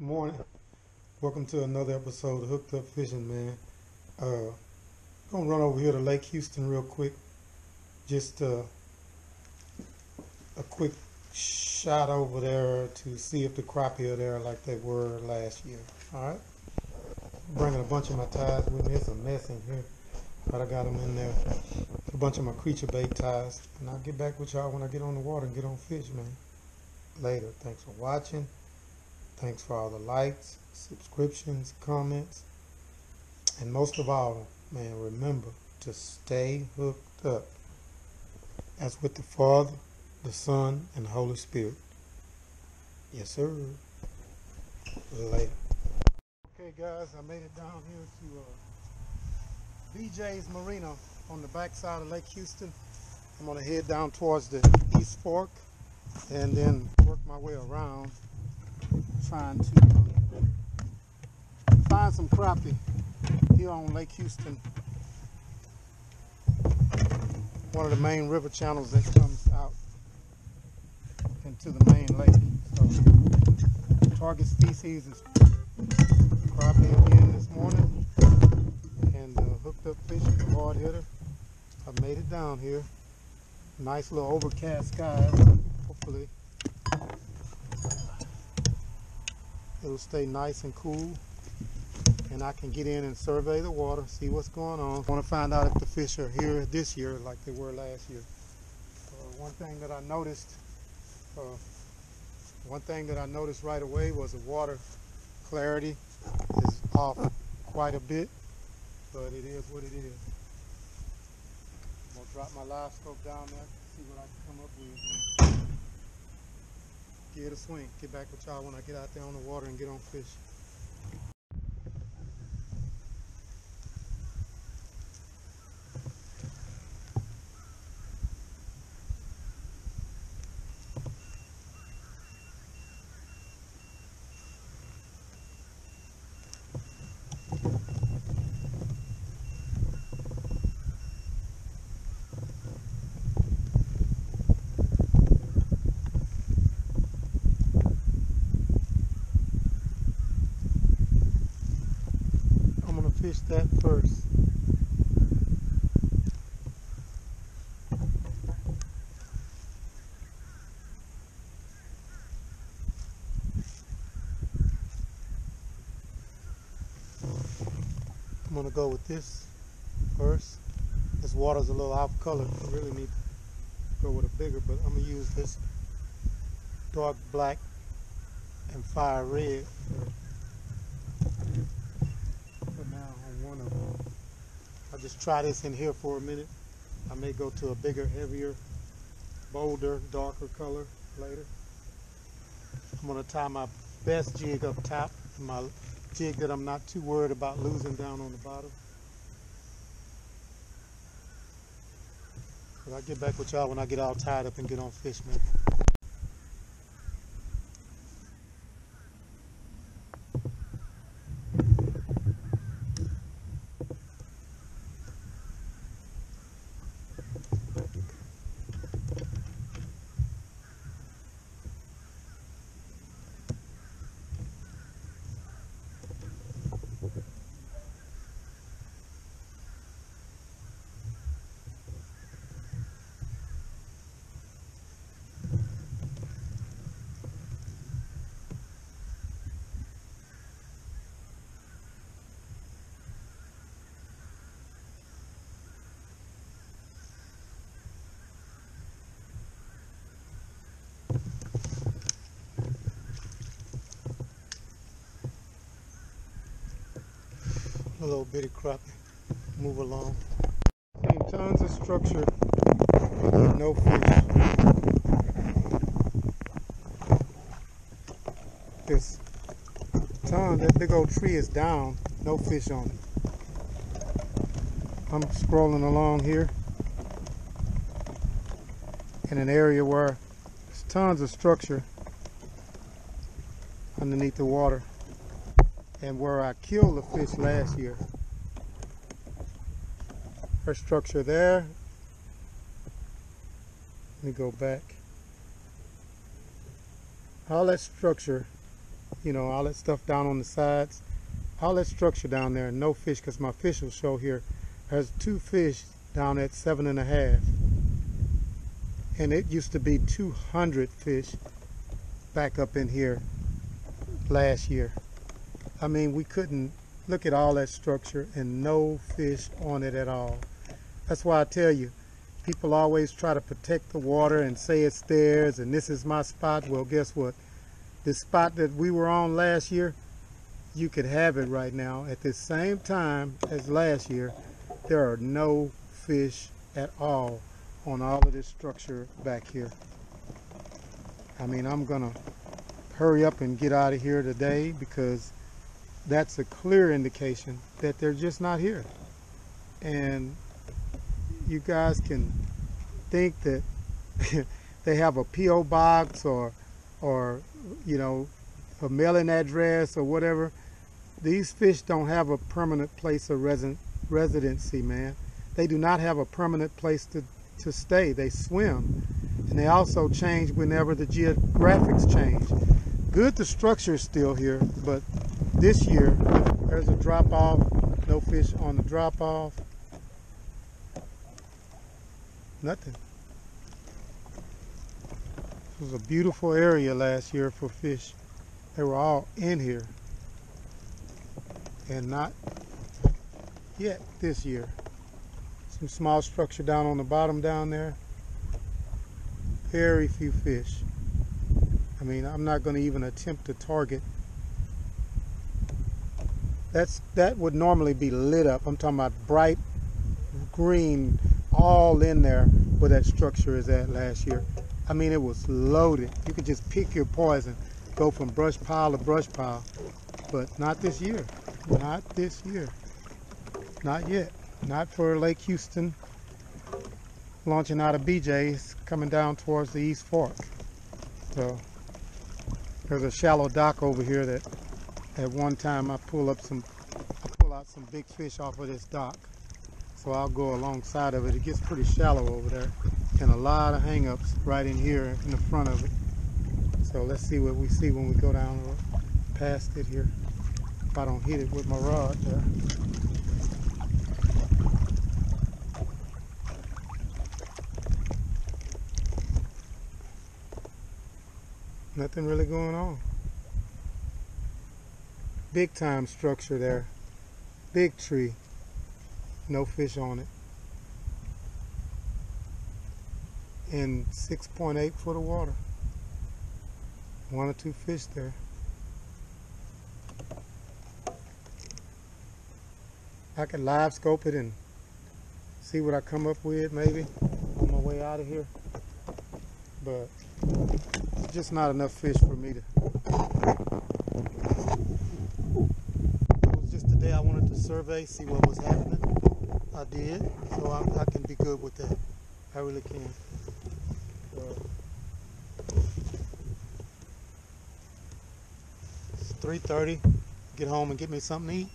Morning. Welcome to another episode of Hooked Up Fishing, man. Gonna run over here to Lake Houston real quick. Just a quick shot over there to see if the crappie are there like they were last year. All right. Bringing a bunch of my ties with me. It's a mess in here, but I got them in there. A bunch of my creature bait ties, and I'll get back with y'all when I get on the water and get on fish, man. Later. Thanks for watching. Thanks for all the likes, subscriptions, comments, and most of all, man, remember to stay hooked up. That's with the Father, the Son, and the Holy Spirit. Yes, sir. Later. Okay, guys, I made it down here to BJ's Marina on the backside of Lake Houston. I'm going to head down towards the East Fork and then work my way around, trying to find some crappie here on Lake Houston, one of the main river channels that comes out into the main lake. So target species is crappie again this morning, and hooked up fishing, hard hitter. I made it down here. Nice little overcast skies. Hopefully it'll stay nice and cool, and I can get in and survey the water, see what's going on. I want to find out if the fish are here this year like they were last year. One thing that I noticed right away was the water clarity is off quite a bit, but it is what it is. I'm gonna drop my live scope down there, see what I can come up with. Give it a swing. Get back with y'all when I get out there on the water and get on fish. Fish that first. I'm gonna go with this first. This water's a little off color. I really need to go with a bigger, but I'm gonna use this dark black and fire red. I'll just try this in here for a minute. I may go to a bigger, heavier, bolder, darker color later. I'm going to tie my best jig up top, my jig that I'm not too worried about losing down on the bottom. But I'll get back with y'all when I get all tied up and get on fish, man. A little bitty crappie. Move along. Seen tons of structure, no fish. This ton, that big old tree is down, no fish on it. I'm scrolling along here in an area where there's tons of structure underneath the water, and where I killed the fish last year. Her structure there. Let me go back. All that structure you know, all that stuff down on the sides, all that structure down there, no fish, because my fish will show here. There's 2 fish down at 7.5, and it used to be 200 fish back up in here last year. I mean, we couldn't look at all that structure and no fish on it at all. That's why I tell you, people always try to protect the water and say it's theirs and this is my spot. Well, guess what? The spot that we were on last year, you could have it right now. At the same time as last year, there are no fish at all on all of this structure back here. I mean, I'm gonna hurry up and get out of here today because that's a clear indication that they're just not here. And you guys can think that they have a P.O. box or you know, a mailing address or whatever. These fish don't have a permanent place of residency, man. They do not have a permanent place to stay. They swim, and they also change whenever the geographics change. Good, the structure is still here, but this year there's a drop off. No fish on the drop off. Nothing. It was a beautiful area last year for fish. They were all in here, and not yet this year. Some small structure down on the bottom down there. Very few fish. I mean, I'm not going to even attempt to target. That would normally be lit up. I'm talking about bright green, all in there where that structure is at last year. I mean, it was loaded. You could just pick your poison, go from brush pile to brush pile. But not this year. Not this year. Not yet. Not for Lake Houston, launching out of BJ's, coming down towards the East Fork. So there's a shallow dock over here that at one time I pull out some big fish off of this dock. So I'll go alongside of it. It gets pretty shallow over there, and a lot of hang-ups right in here in the front of it. So let's see what we see when we go down past it here. If I don't hit it with my rod there. Nothing really going on. Big time structure there. Big tree. No fish on it. And 6.8 foot of water. 1 or 2 fish there. I could live scope it and see what I come up with maybe on my way out of here. But it's just not enough fish for me to. It was just the day I wanted to survey, see what was happening. I did, so I can be good with that. I really can. It's 3:30. Get home and get me something to eat.